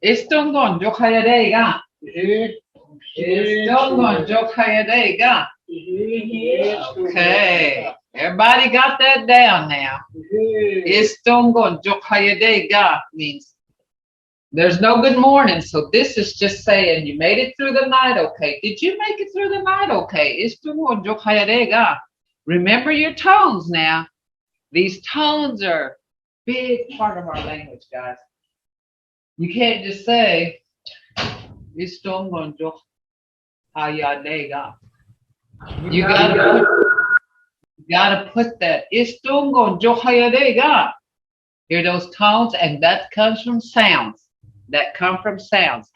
Istungon Jokayadega. Istungon Jokayadega. Okay. Everybody got that down now. Istungon Jokayadega means there's no good morning. So this is just saying you made it through the night okay. Did you make it through the night okay? Istungon Jokayadega. Remember your tones now. These tones are a big part of our language, guys. You can't just say Istungon Jokayadega. You gotta put that Istungon Jokayadega. Hear those tones, and that comes from sounds. That come from sounds.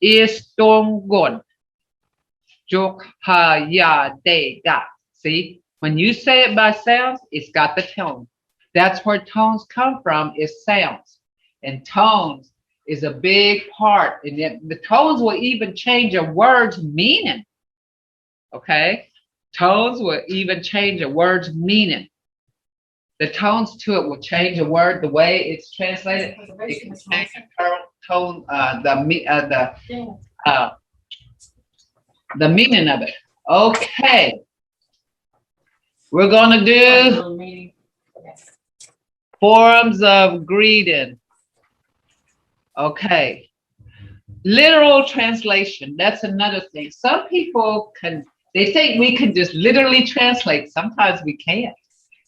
Istungon Jokayadega. See, when you say it by sounds, it's got the tone. That's where tones come from, is sounds. And tones is a big part. And the tones will even change a word's meaning. Okay? Tones will even change a word's meaning. The tones to it will change a word, the way it's translated. It can change the tone, the meaning of it. Okay. We're going to do forms of greeting. Okay. Literal translation. That's another thing. Some people they think we can just literally translate. Sometimes we can't.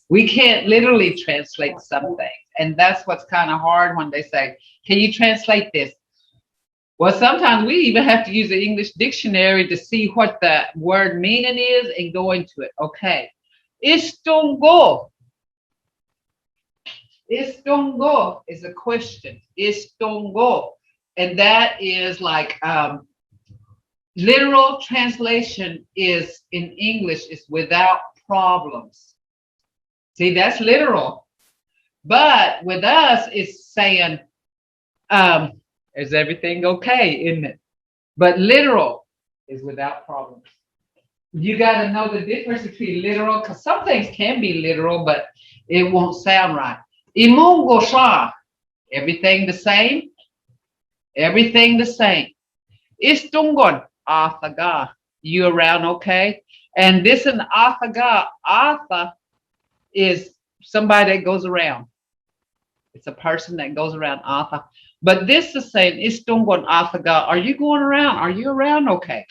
We can't literally translate some things. And that's what's kind of hard when they say, can you translate this? Well, sometimes we even have to use the English dictionary to see what the word meaning is and go into it. Okay. Istungo. Istungo is a question. Istungo. And that is like literal translation is in English is without problems. See, that's literal. But with us, it's saying, is everything okay, isn't it? But literal is without problems. You got to know the difference between literal, because some things can be literal, but it won't sound right. Imungosha, everything the same. Everything the same. Istungon, Arthaga, you around okay? And this in Arthaga, Artha is somebody that goes around. It's a person that goes around Artha. But this is saying, Istungon Arthaga, are you going around? Are you around okay?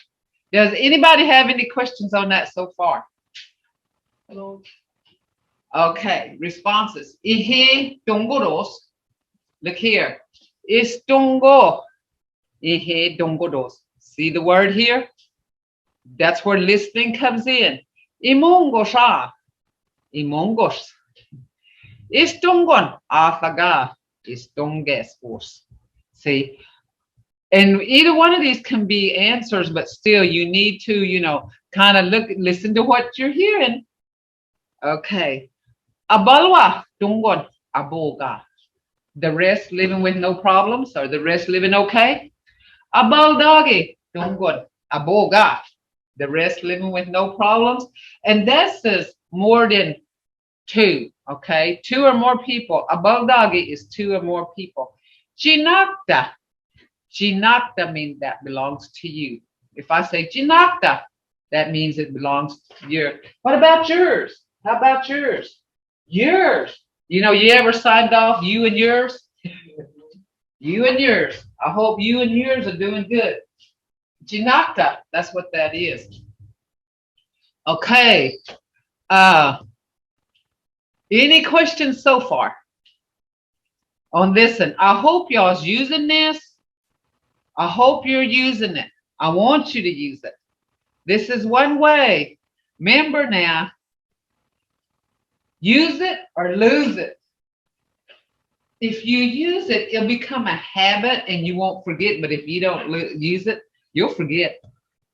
Does anybody have any questions on that so far? Hello. Okay, responses. Ihe dongoros. Look here. Istungo. Ihe dongoros. See the word here? That's where listening comes in. Imongosha. Imongos. Istungon. Afaga. Istungespos. See? And either one of these can be answers, but still you need to, kind of listen to what you're hearing. Okay. Abalwa. Tungon. Aboga. The rest living with no problems, or the rest living okay? Abaldagi, Tungon, Aboga. The rest living with no problems. And that says more than two, okay? Two or more people. Abaldagi is two or more people. Jinakta. Jinakta means that belongs to you. If I say Jinakta, that means it belongs to you. What about yours? How about yours? Yours. You ever signed off you and yours? You and yours. I hope you and yours are doing good. Jinakta, that's what that is. Okay. Any questions so far on this? And I hope y'all's using this. I hope you're using it. I want you to use it. This is one way. Remember now, use it or lose it. If you use it, it'll become a habit and you won't forget. But if you don't use it, you'll forget.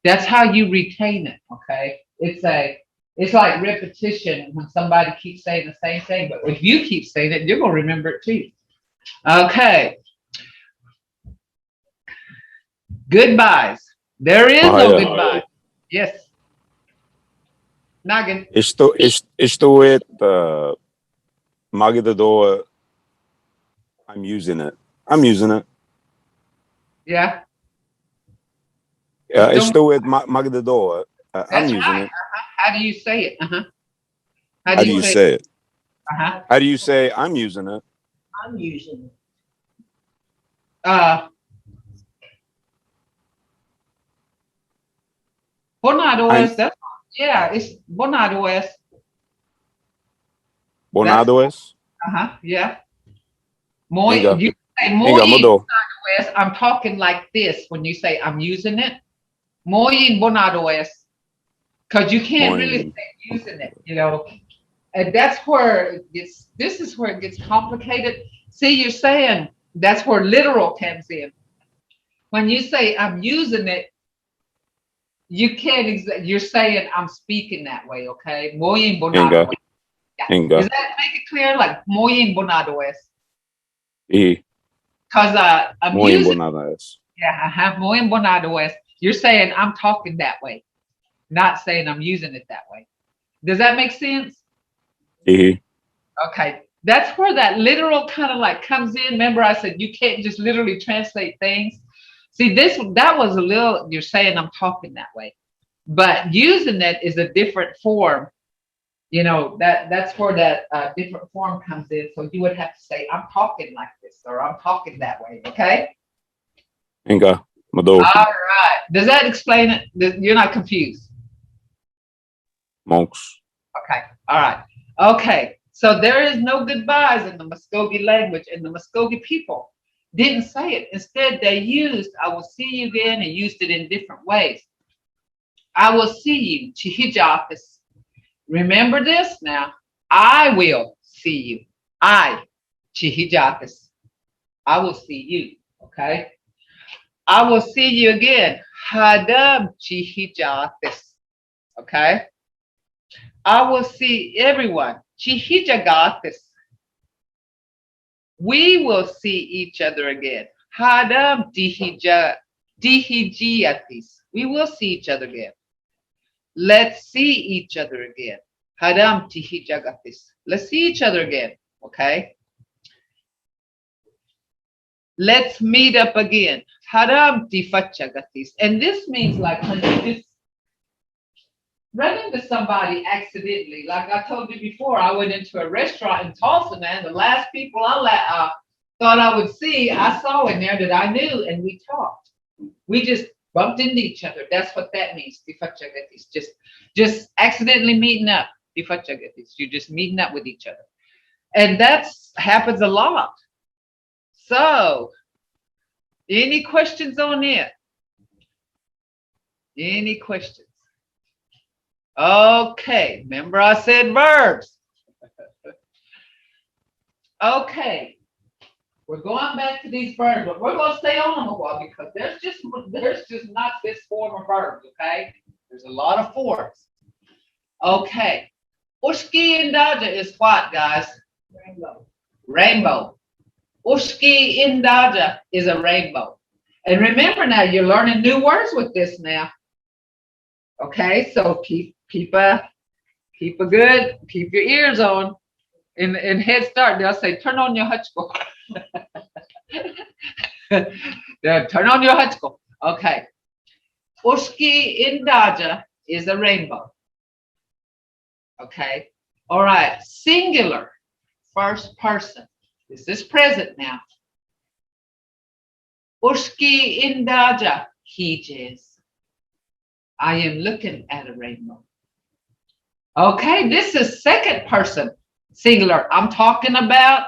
That's how you retain it, okay? It's like repetition when somebody keeps saying the same thing. But if you keep saying it, you're going to remember it too. Okay. Goodbyes. There is no goodbye. Yes. Nagin. Isto it Magida door. I'm using it. Yeah. Estou with magdador. I'm That's using right. it. How do you say it? How How do do you you say? say it? Uh-huh. How do you say I'm using it? I'm using it. Bonadoes. That's yeah. It's Bonadoes. That's Bonado es? yeah. Muy. Inga. You say Inga muy mado. Bonadoes. I'm talking like this when you say I'm using it. Muy Bonadoes. Because you can't really Moin. say using it, you know. And that's where it gets. This is where it gets complicated. See, you're saying that's where literal comes in. When you say I'm using it, you can't. You're saying I'm speaking that way, okay? Muy Inga. Bonadoes. Yeah. Does Inga. that make it clear? Like muy Bonadoes. E. Because I'm Muy using, bonada es. yeah, I have muy Bonadoes. You're saying I'm talking that way, not saying I'm using it that way. Does that make sense? E. Okay. That's where that literal kind of like comes in. Remember, I said you can't just literally translate things. See, that was a little, you're saying I'm talking that way. But using it is a different form. You know, that's where that different form comes in. So you would have to say, I'm talking like this, or I'm talking that way. Okay. Inga mado. All right. Does that explain it? You're not confused. Monks. Okay. All right. Okay. So there is no goodbyes in the Mvskoke language, and the Mvskoke people didn't say it. Instead, they used "I will see you again" and used it in different ways. I will see you, Chihijathis. Remember this now. I will see you. I, Chihijathis. I will see you. Okay. I will see you again. Hadam Chihijathis. Okay. I will see everyone. Chihijagathis. We will see each other again. Hadam dihijiatis. We will see each other again. Let's see each other again. Hadam dihijagatis. Let's see each other again. Okay. Let's meet up again. Hadam difachagatis. And this means like when you just run into somebody accidentally. Like I told you before, I went into a restaurant in Tulsa, man. The last people I thought I would see, I saw in there that I knew, and we talked. We just bumped into each other. That's what that means. Just accidentally meeting up. You're just meeting up with each other. And that happens a lot. So, any questions on it? Any questions? Okay, remember I said verbs. Okay, we're going back to these verbs, but we're going to stay on them a while because there's just not this form of verbs, okay? There's a lot of forms. Okay, Ushki Indaja is what, guys? Rainbow. Rainbow. Ushki Indaja is a rainbow. And remember now, you're learning new words with this now. Okay, so keep your ears on. In Head Start, they'll say, turn on your hutchko. Turn on your hutchko. Okay. Ushki Indaja is a rainbow. Okay. All right. Singular. First person. This is present now. Ushki Indaja Hijis. I am looking at a rainbow. Okay, this is second person singular. I'm talking about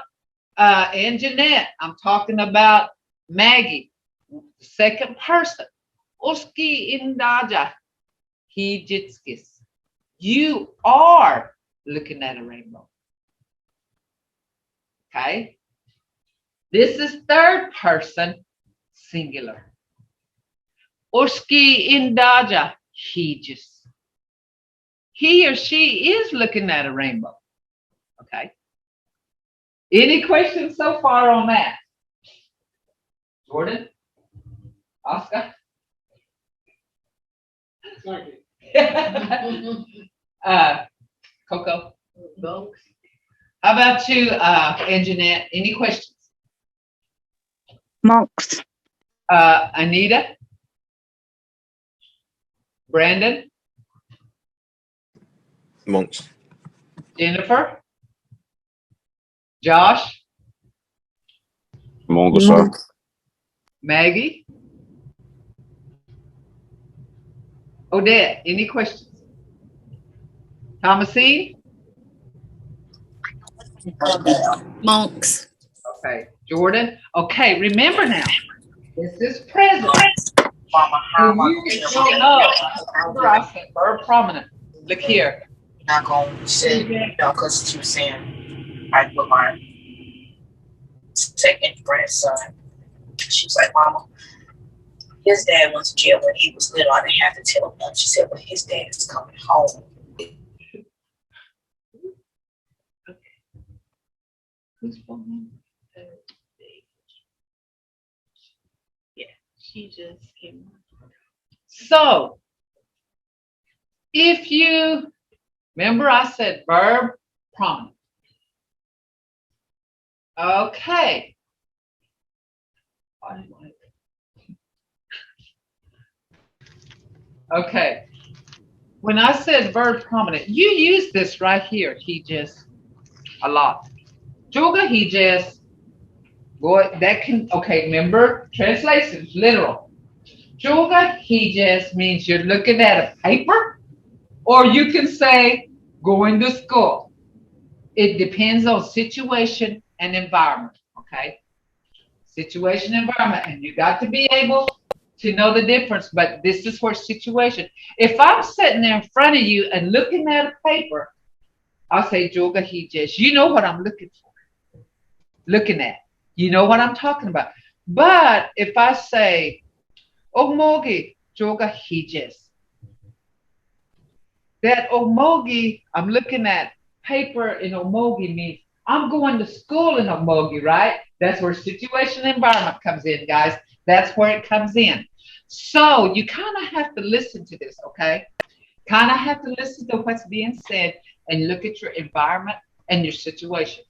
Ann Jeanette. I'm talking about Maggie. Second person. Uski Indaja Hijitskis. You are looking at a rainbow. Okay. This is third person singular. Uski Indaja Hijis. He or she is looking at a rainbow. Okay. Any questions so far on that? Jordan? Oscar? Coco? Folks. How about you, Ann Jeanette? Any questions? Monks. Anita, Brandon, Monks. Jennifer, Josh, Mongosa. Maggie, Odette. Any questions? Thomasine? Monks. Okay. Jordan? Okay, remember now, this is present. Mama, When you don't know, remember I said verb prominent. Look here. not gonna say, because she was saying, like with my second grandson, she was like, Mama, his dad went to jail when he was little. I didn't have to tell him nothing. She said, well, his dad is coming home. Who's phone? Yeah, she just came. So, if you remember, I said verb prominent. Okay. Okay. When I said verb prominent, you use this right here. He just a lot. Juga he just boy that can okay. Remember translation is literal. Juga he just means you're looking at a paper, or you can say going to school. It depends on situation and environment. Okay, situation, environment, and you got to be able to know the difference. But this is for situation. If I'm sitting there in front of you and looking at a paper, I'll say Juga he just. You know what I'm looking for. Looking at. You know what I'm talking about. But if I say Omogi Juga he just. That Omogi, I'm looking at paper in Omogi means I'm going to school in Omogi, right? That's where situation environment comes in, guys. That's where it comes in. So you kind of have to listen to this, okay? Kind of have to listen to what's being said and look at your environment and your situation.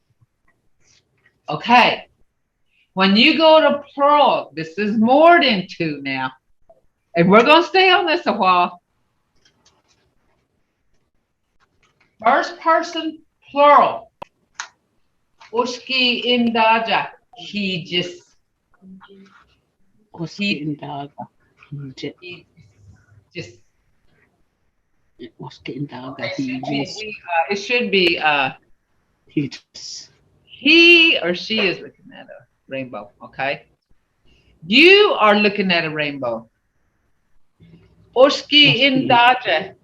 Okay. When you go to plural, this is more than two now. And we're going to stay on this a while. First person plural. Uski indaja. He just. Oski indaga. He just. Oski indaga. It should be. He just. He or she is looking at a rainbow. Okay. You are looking at a rainbow. Uski indaja.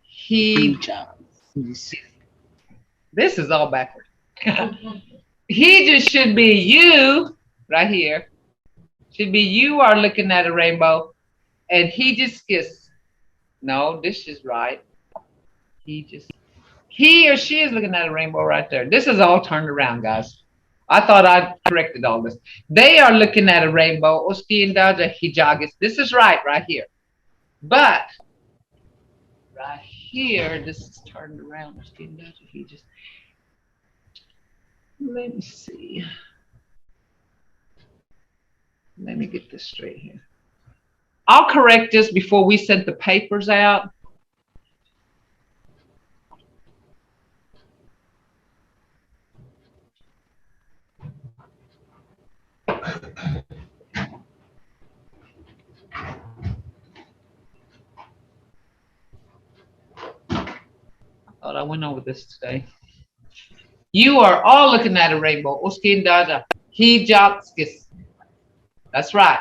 He. This is all backward. He just should be you right here. Should be you are looking at a rainbow, and he just gets. No, this is right. He or she is looking at a rainbow right there. This is all turned around, guys. I thought I corrected all this. They are looking at a rainbow. Oski and Daja hijagis. This is right here. But right here, this is turned around. Oski and Daja hijagis. Let me see. Let me get this straight here. I'll correct this before we send the papers out. I thought I went over this today. You are all looking at a rainbow. Uskin Daja. Hijabskis. That's right.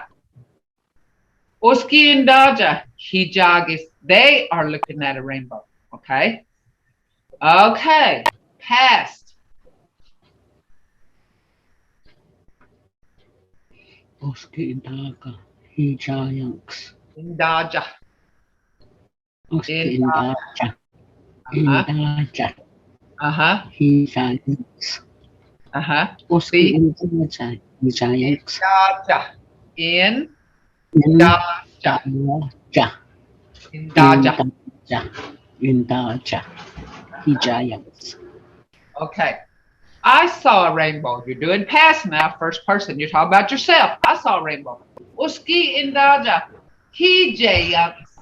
Uski and Daja. Hijagis. They are looking at a rainbow. Okay. Okay. Past. Oski indaga. Hijayanks. Daja. Oski indaja. Indaja. Hijayanks. Oski indaja. Hijayanks. Daja. In. Daja. Indaja. Hijayanks. Okay. I saw a rainbow. You're doing past now, first person. You're talking about yourself. I saw a rainbow. Uski indaja. He jayaks.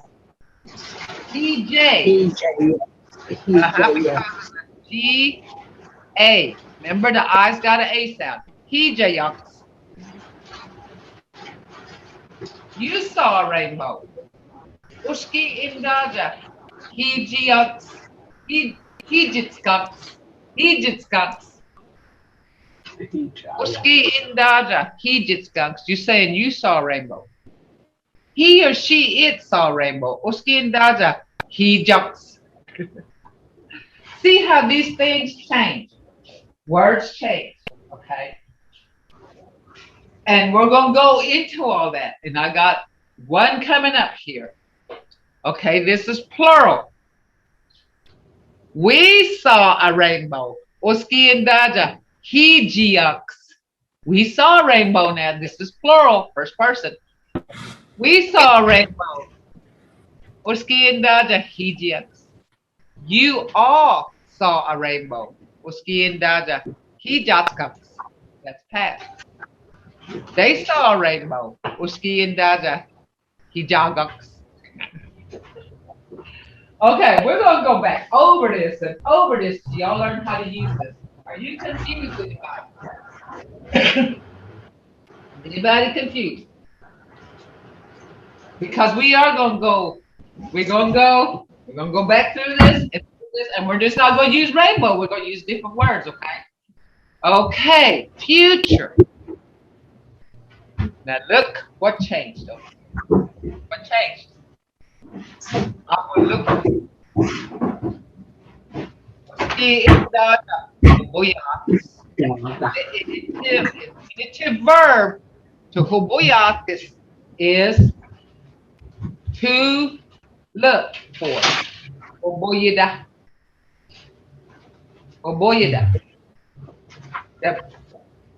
He jay. Because G A. Remember the I's got an A sound. He jayaks. You saw a rainbow. Uski indaja. He jayaks. He jitskuks. He jitskuks. Uski indaja. He jitskuks. You're saying you saw a rainbow. He or she, it saw a rainbow. Uski indaja. He jumps. See how these things change. Words change. Okay. And we're going to go into all that. And I got one coming up here. Okay, this is plural. We saw a rainbow. Uski indaja. He jiyaks. We saw a rainbow now. This is plural, first person. We saw a rainbow. Uski indaja. He jiyaks. You all saw a rainbow. Uski indaja. He jatskaks. That's past. They saw a rainbow. Uski indaja. He jagaks. Okay, we're going to go back over this and over this till y'all learn how to use this. Are you confused, anybody? Anybody confused? Because we are going to go, we're going to go back through this, and we're just not going to use rainbow. We're going to use different words, okay? Okay, future. Now look what changed. What changed? I will look. The infinitive verb to huboyatis is to look for. Huboyida. Huboyida. The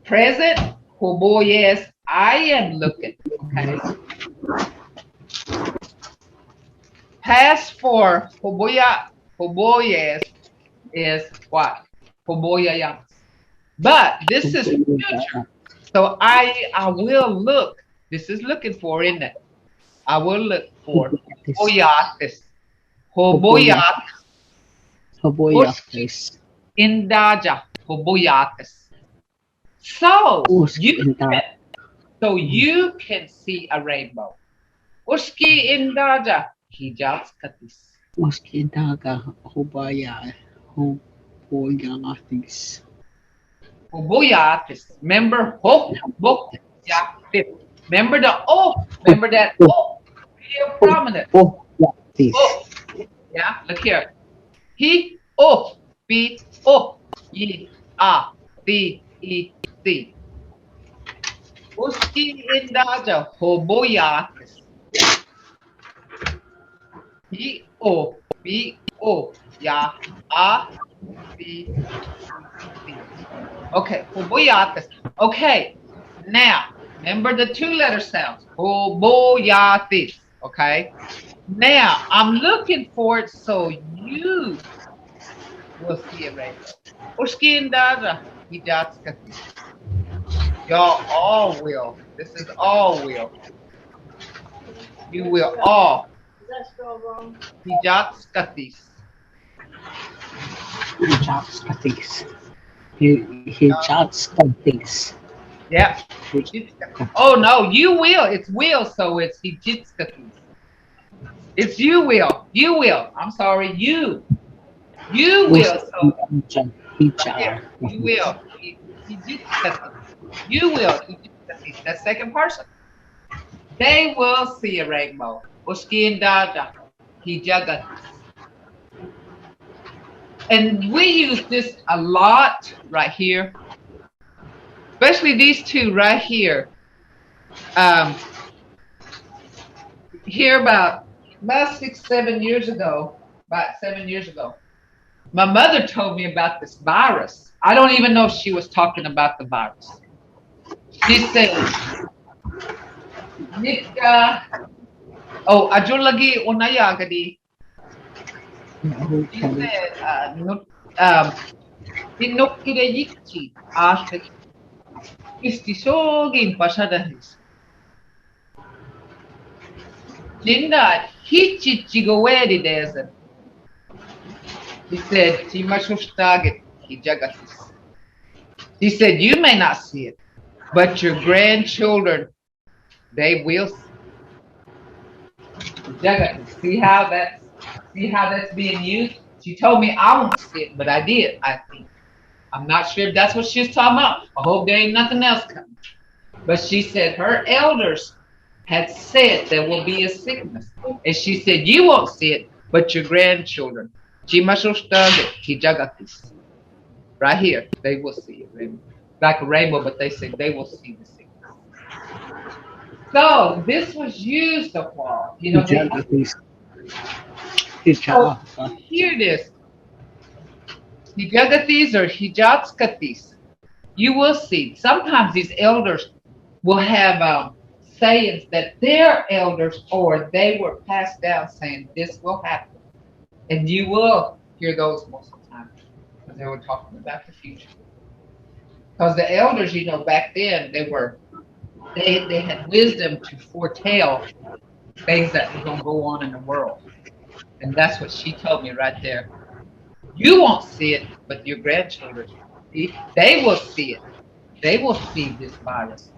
present huboyes, I am looking. Okay. Past for huboyes is what? Huboyayans. But this is future. So I will look. This is looking for, isn't it? I will look for huboyatis. Huboyatis. Indaja. Huboyatis. So you can see a rainbow. Uski indaja. Hijatskatis. Uski indaga huboyatis. Huboyatis. Remember huboyatis. Remember the O. Remember that O. Real prominent. Oh, yeah, O. Yeah, look here. He O B O Y A T E T. Uski indaja huboyatis. He O B O Ya A B C. Okay, huboyatis. Okay, now remember the two letter sounds. Huboyatis. Okay. Now I'm looking for it so you will see it right there. Uski indaja hijatskati. Y'all all will. This is all will. You will all. Is that spelled wrong? Hijatskatis. Hijatskatis. Yeah. Oh no, you will. It's will, so it's hijitskatis. It's you will. You will. I'm sorry, you. You will. So right you will. Hijitskatis. You will. Hijitskatis. That's second person. They will see a rainbow. Uski indaja. Hijagatis. And we use this a lot right here, especially these two right here. Here about 7 years ago, my mother told me about this virus. I don't even know if she was talking about the virus. She said, Nika, oh, ajulagi unayagadi. She said, Inokkirejichi aste istisogin pasadahis. Jinda hichichigowedi desert. He said, Timashostage hijagatis. He said, you may not see it, but your grandchildren, they will see. Hijagatis. See how that's being used? She told me I won't see it, but I did, I think. I'm not sure if that's what she's talking about. I hope there ain't nothing else coming. But she said her elders had said there will be a sickness. And she said, you won't see it, but your grandchildren. Right here, they will see it. Like a rainbow, but they say they will see the sickness. So this was used so far. You know, hear this. Hijagatis or hijatskatis. You will see. Sometimes these elders will have sayings that their elders or they were passed down saying this will happen. And you will hear those most of the time because they were talking about the future. Because the elders, you know, back then they had wisdom to foretell things that were going to go on in the world. And that's what she told me right there. You won't see it, but your grandchildren, they will see it. They will see this virus.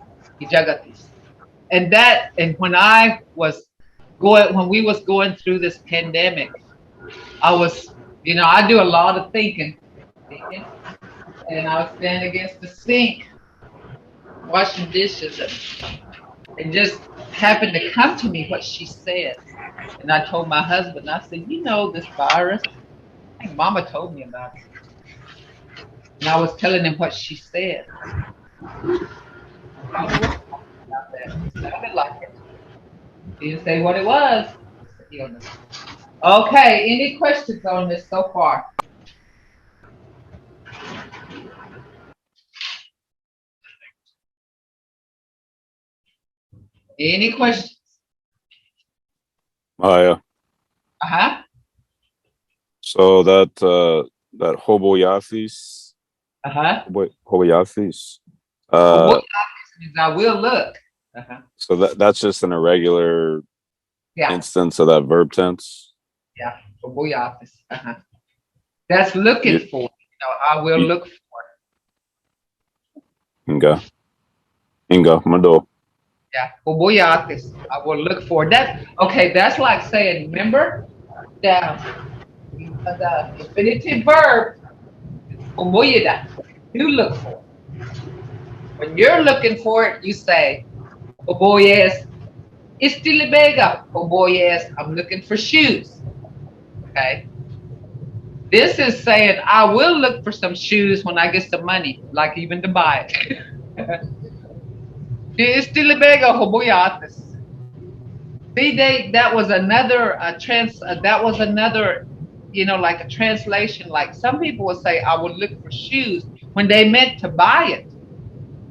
And when we was going through this pandemic, I was, you know, I do a lot of thinking, and I was standing against the sink, washing dishes, and just happened to come to me what she said. And I told my husband, I said, you know, this virus, I think Mama told me about it. And I was telling him what she said. It sounded like it. He didn't say what it was. Okay, any questions on this so far? Any questions? Yeah. Uh-huh. So that hoboyathis. Uh-huh. Hoboyathis. Means I will look. Uh-huh. So that's just an irregular instance of that verb tense. Yeah. Hoboyathis. Uh-huh. That's looking for. You know, I will look for. Inga, Mado. Yeah. Hoboyathis. I will look for that. Okay, that's like saying, remember the infinitive verb. Hoboyida. You look for. When you're looking for it, you say, oh boy, yes, istilibega. Oh boy, yes, I'm looking for shoes. Okay. This is saying I will look for some shoes when I get some money, like even to buy it. Istilibega hoboyatis. See, that was another you know, like a translation. Like some people would say, I will look for shoes when they meant to buy it.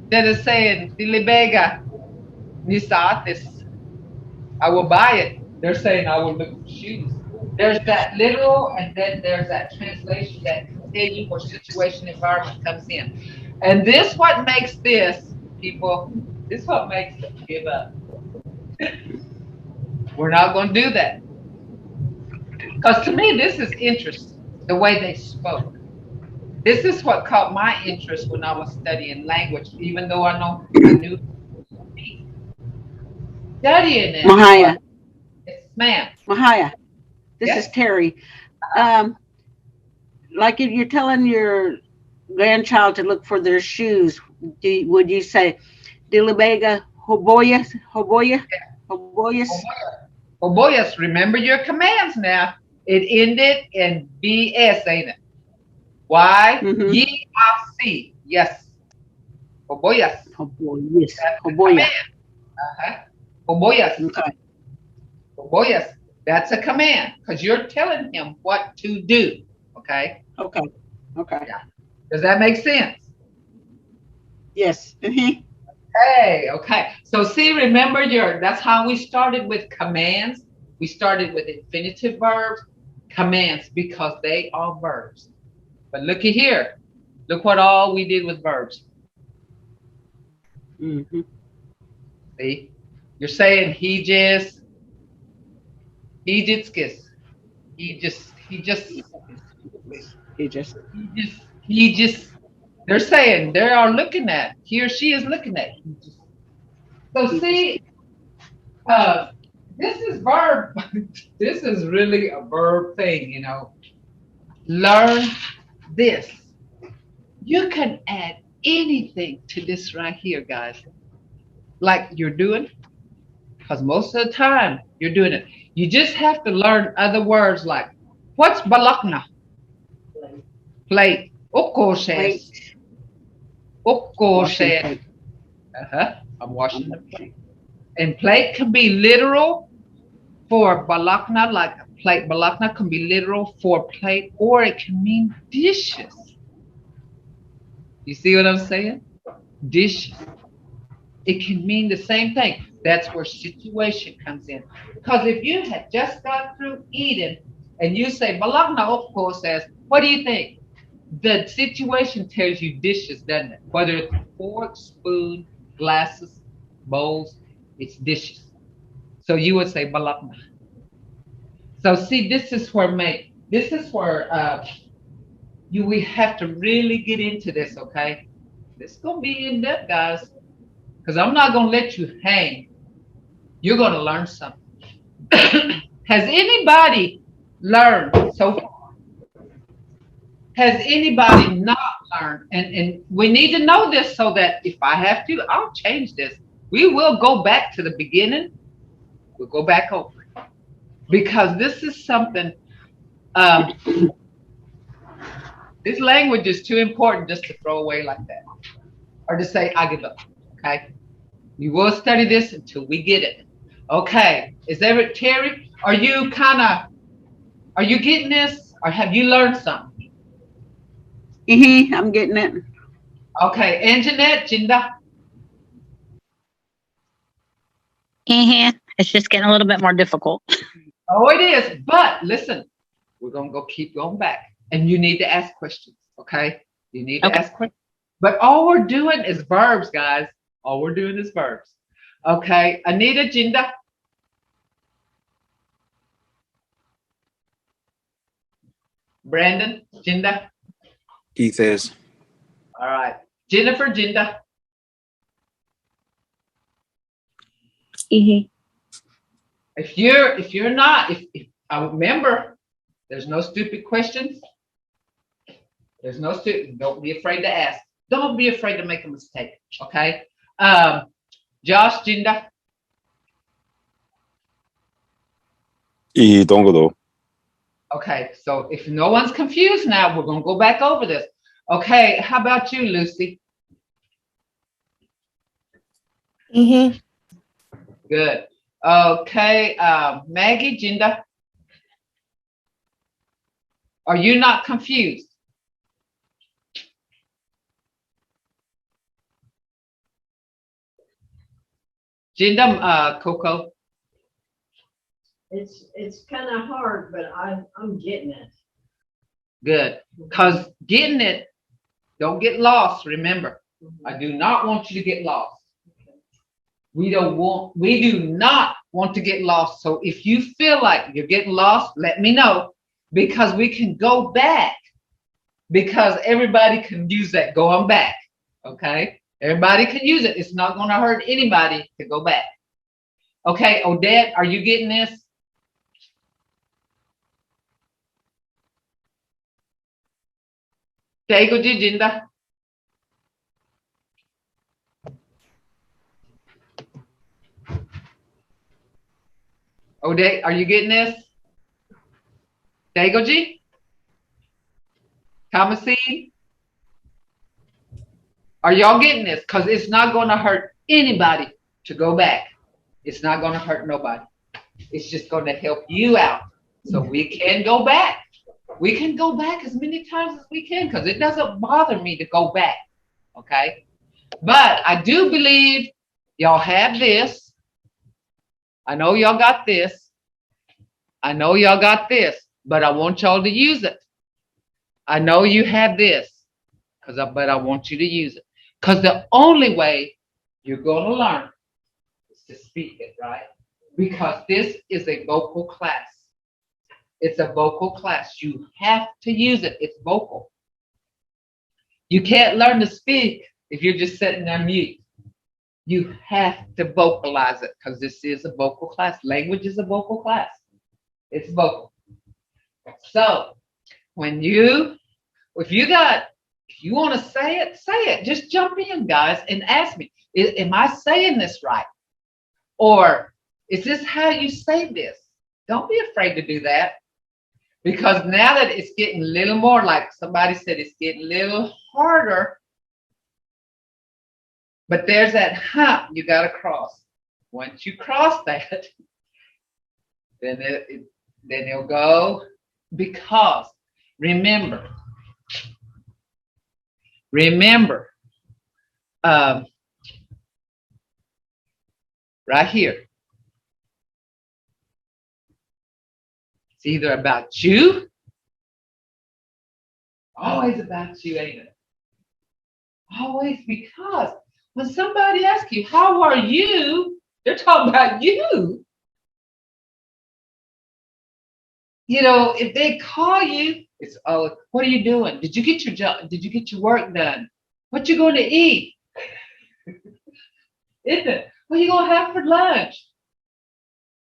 Instead of saying Dilibega Nisatis, I will buy it. They're saying I will look for shoes. There's that literal, and then there's that translation that continue or situation environment comes in. And this what makes this, people, this what makes them give up. We're not going to do that. Because to me, this is interesting, the way they spoke. This is what caught my interest when I was studying language, even though I knew studying it. Mahaya. Yes, ma'am. Mahaya. This is Terry. Like if you're telling your grandchild to look for their shoes, would you say Dilibega Hoboyas? Hoboyas, remember your commands now. It ended in BS, ain't it? Why? Ye-I-C. Yes. Hoboyas. Hoboyas. Hoboyas. Hoboyas. Okay. Hoboyas. That's a command because you're telling him what to do. Okay. Okay. Yeah. Does that make sense? Yes. Hey, okay. So see, remember that's how we started with commands. We started with infinitive verbs, commands, because they are verbs. But looky here. Look what all we did with verbs. Mm-hmm. See, you're saying he just skis. He just, they're saying, they are looking at, he or she is looking at. So see, this is verb. This is really a verb thing, you know. Learn this. You can add anything to this right here, guys. Like you're doing, because most of the time you're doing it. You just have to learn other words like, what's balakna? Plate. Ukoshes. Ukoshes. I'm washing the plate. And plate can be literal for balakna, like plate balakna can be literal for plate, or it can mean dishes. You see what I'm saying? Dishes. It can mean the same thing. That's where situation comes in. Because if you had just got through eating and you say, balakna, of course, says, what do you think? The situation tells you dishes, doesn't it? Whether it's fork, spoon, glasses, bowls, it's dishes. So you would say balakna. So see, this is where we have to really get into this, okay? This is gonna be in depth, guys, because I'm not gonna let you hang. You're gonna learn something. Has anybody learned so far? Has anybody not learned? And we need to know this so that if I have to, I'll change this. We will go back to the beginning. We'll go back over it. Because this is something, this language is too important just to throw away like that. Or to say, I give up, okay? We will study this until we get it. Okay, Terry, are you getting this? Or have you learned something? I'm getting it. Okay, and Jinda? It's just getting a little bit more difficult. Oh, it is. But listen, we're going to keep going back. And you need to ask questions, okay? You need to ask questions. But all we're doing is verbs, guys. All we're doing is verbs. Okay, Anita, Jinda? Brandon, Jinda? Keith is. All right. Jennifer, Jinda? If you're not, if I remember, there's no stupid questions. There's no stupid. Don't be afraid to ask. Don't be afraid to make a mistake. Okay. Josh, Jinda. Dongodo. Okay. So if no one's confused now, we're gonna go back over this. Okay. How about you, Lucy? Good. Okay. Maggie, Jinda. Are you not confused? Jinda, Coco. It's kind of hard, but I'm getting it. Good. Because getting it, don't get lost. Remember, I do not want you to get lost. We do not want to get lost. So if you feel like you're getting lost, let me know, because we can go back, because everybody can use that going back. Okay. Everybody can use it. It's not going to hurt anybody to go back. Okay. Odette, are you getting this? Tego Jinda. Odette, are you getting this? Dagoji? Kamasin? Are y'all getting this? Because it's not going to hurt anybody to go back. It's not going to hurt nobody. It's just going to help you out. So we can go back. We can go back as many times as we can, because it doesn't bother me to go back. Okay? But I do believe y'all have this. I know y'all got this. I know y'all got this, but I want y'all to use it. I know you have this, but I want you to use it. Because the only way you're going to learn is to speak it, right? Because this is a vocal class. It's a vocal class. You have to use it. It's vocal. You can't learn to speak if you're just sitting there mute. You have to vocalize it because this is a vocal class. Language is a vocal class. It's vocal. So if you want to say it. Just jump in, guys, and ask me, am I saying this right? Or is this how you say this? Don't be afraid to do that. Because now that it's getting a little more, like somebody said, it's getting a little harder. But there's that hump you got to cross. Once you cross that, then it'll go. Because remember, right here, it's either about you, always about you, ain't it? Always, because when somebody asks you, how are you? They're talking about you. You know, if they call you, it's, oh, what are you doing? Did you get your job? Did you get your work done? What you going to eat? Isn't it? What are you going to have for lunch?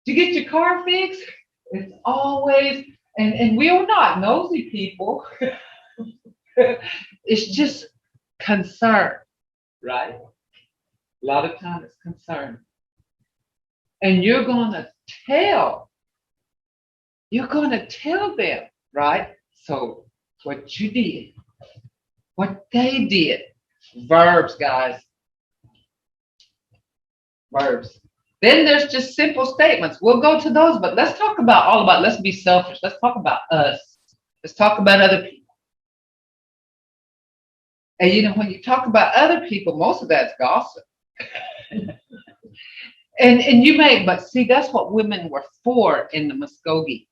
Did you get your car fixed? It's always, and we are not nosy people. It's just concern, right? A lot of times it's concern. And you're going to tell them, right? So what you did, what they did, verbs, guys, verbs. Then there's just simple statements. We'll go to those, but let's talk about let's be selfish. Let's talk about us. Let's talk about other people. And you know, when you talk about other people, most of that's gossip. and you may, but see, that's what women were for in the Mvskoke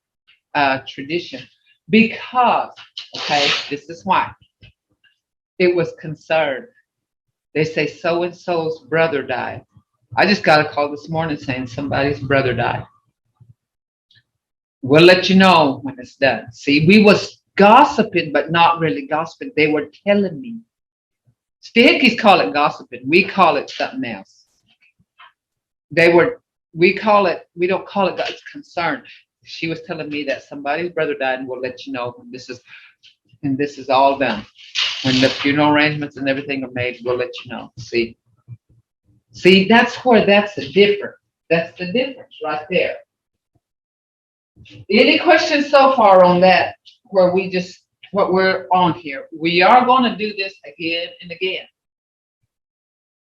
tradition. Because, okay, this is why. It was concerned. They say so-and-so's brother died. I just got a call this morning saying somebody's brother died. We'll let you know when it's done. See, we was gossiping, but not really gossiping. They were telling me. Hickeys call it gossiping. We call it something else. We don't call it, it's concern. She was telling me that somebody's brother died, and we'll let you know when this is all done. When the funeral arrangements and everything are made, we'll let you know. See, that's the difference. That's the difference right there. Any questions so far on that, where what we're on here? We are going to do this again and again.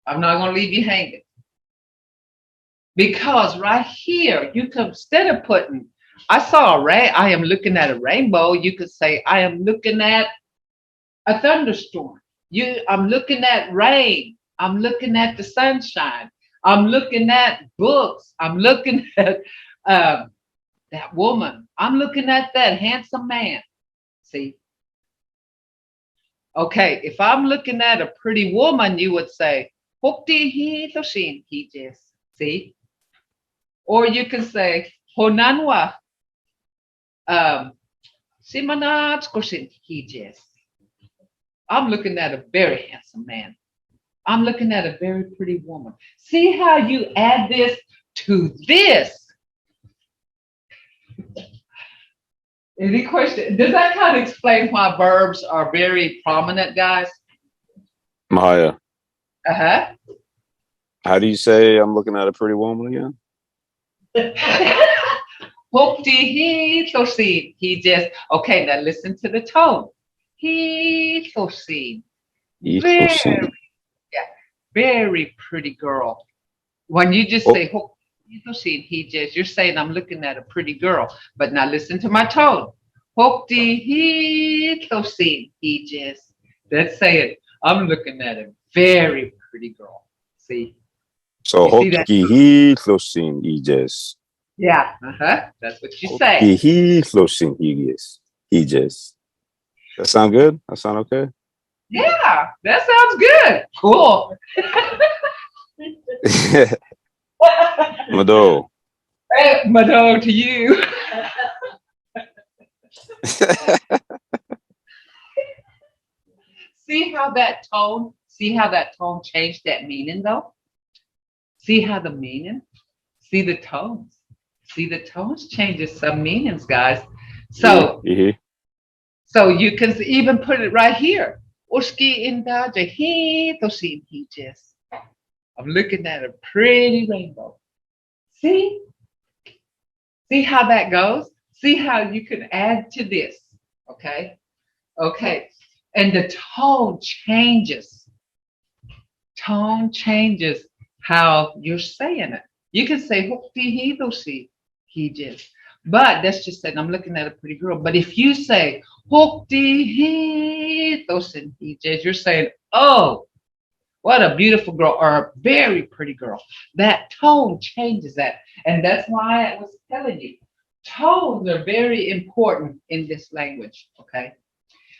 I'm not going to leave you hanging. Because right here, you could, instead of putting, I am looking at a rainbow, you could say, I am looking at a thunderstorm. I'm looking at rain. I'm looking at the sunshine. I'm looking at books. I'm looking at that woman. I'm looking at that handsome man. See? Okay, if I'm looking at a pretty woman, you would say, see? Or you can say, Honanwa. I'm looking at a very handsome man. I'm looking at a very pretty woman. See how you add this to this? Any question? Does that kind of explain why verbs are very prominent, guys? Maya. Uh-huh. How do you say I'm looking at a pretty woman again? Okay, now listen to the tone. Very pretty girl. When you just say you're saying I'm looking at a pretty girl. But now listen to my tone. Let's say it. I'm looking at a very pretty girl. See? So yeah, that's what you say. That sound good? That sound okay? Yeah, that sounds good. Cool. Mado. Hey, Mado to you. See how that tone changed that meaning though? See how the meaning? See the tones. See the tones changes some meanings, guys. So so you can even put it right here. Uski inda jahi tosin hijas. I'm looking at a pretty rainbow. See? See how that goes? See how you can add to this. Okay? Okay. And the tone changes. Tone changes how you're saying it. You can say hukti hidosi hijas. But that's just saying I'm looking at a pretty girl. But if you say hukti hidosin hijas, you're saying, oh, what a beautiful girl or a very pretty girl. That tone changes that. And that's why I was telling you, tones are very important in this language. Okay.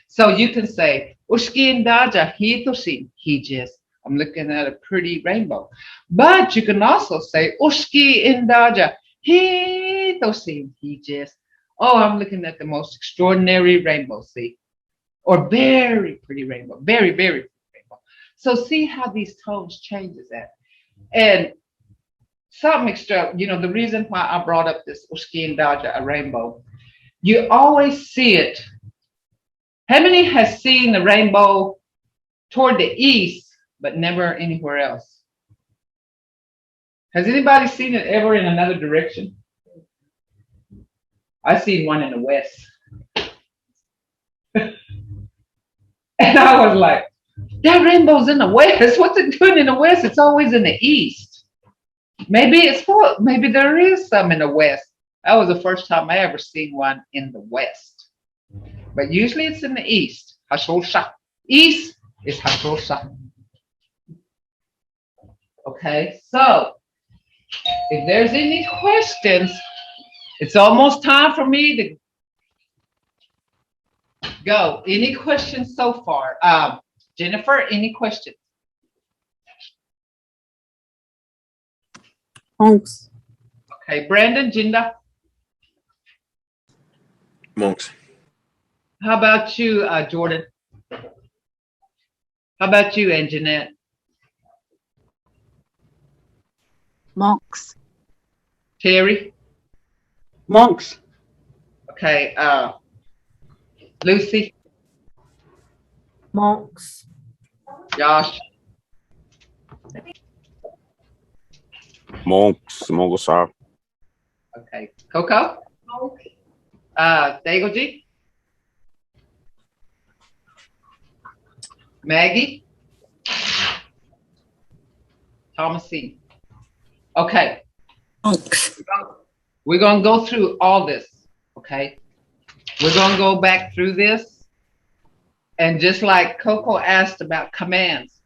So you can say, Ushkin daja hitosin hijas. I'm looking at a pretty rainbow. But you can also say, Ushki indaja hitosin hijas. Oh, I'm looking at the most extraordinary rainbow, see? Or very pretty rainbow. Very, very pretty rainbow. So see how these tones changes that. And something extra, the reason why I brought up this Ushki indaja, a rainbow, you always see it. How many has seen the rainbow toward the east, but never anywhere else? Has anybody seen it ever in another direction? I seen one in the west. And I was like, that rainbow's in the west. What's it doing in the west? It's always in the east. Maybe there is some in the west. That was the first time I ever seen one in the west. But usually it's in the east. Hashosha. East is Hashosha. Okay, so if there's any questions, it's almost time for me to go. Any questions so far? Jennifer, any questions? Monks. Okay, Brandon, Jinda. Monks. How about you, Jordan? How about you, Anjanette? Monks. Terry? Monks. Okay, Lucy? Monks. Josh? Monks. Mongosa. Okay, Coco? Dagoji? Maggie? Thomasine? Okay. Monks. We're going to go through all this, okay? We're going to go back through this. And just like Coco asked about commands,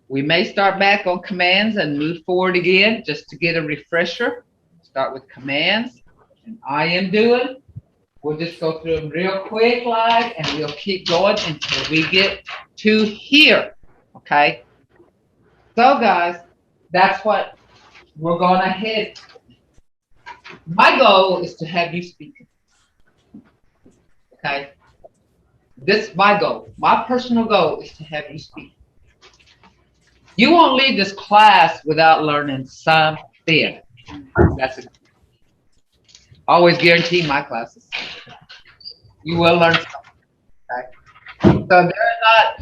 we may start back on commands and move forward again just to get a refresher. Start with commands. And I am doing. We'll just go through them real quick, and we'll keep going until we get to here, okay? So, guys, that's what we're going to hit. My goal is to have you speak. Okay? This is my goal. My personal goal is to have you speak. You won't leave this class without learning something. That's it. Always guarantee my classes. You will learn something. Okay? So they're not,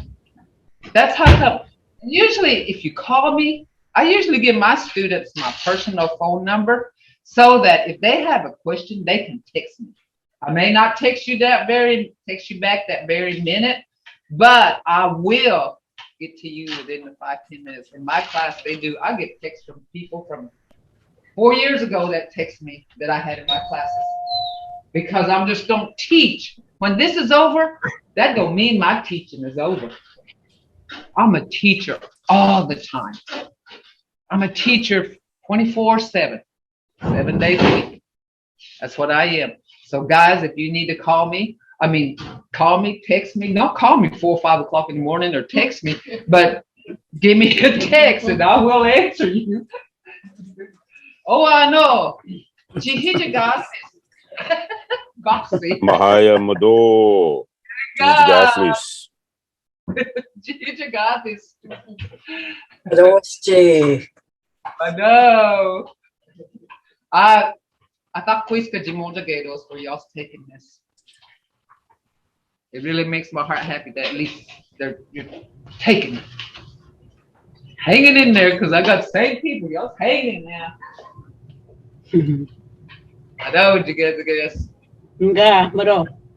that's how come. Usually if you call me, I usually give my students my personal phone number so that if they have a question, they can text me. I may not text you back that very minute, but I will get to you within the 5-10 minutes. In my class, I get texts from people from 4 years ago that text me that I had in my classes because I'm just don't teach. When this is over, that don't mean my teaching is over. I'm a teacher all the time. I'm a teacher 24/7, 7 days a week. That's what I am. So guys, if you need to call me, I mean, call me, text me. Don't call me 4 or 5 o'clock in the morning or text me, but give me a text and I will answer you. Oh, I know. Jihijigas. Boxy. Mahaya Mado. Gaslis. Jihijigas is. Roche. I know. I thought Quiska Jimonjagedos for y'all's taking this. It really makes my heart happy that at least you're taking it. Hanging in there because I got the same people. Y'all's hanging now. I know you guys. Nga, maro.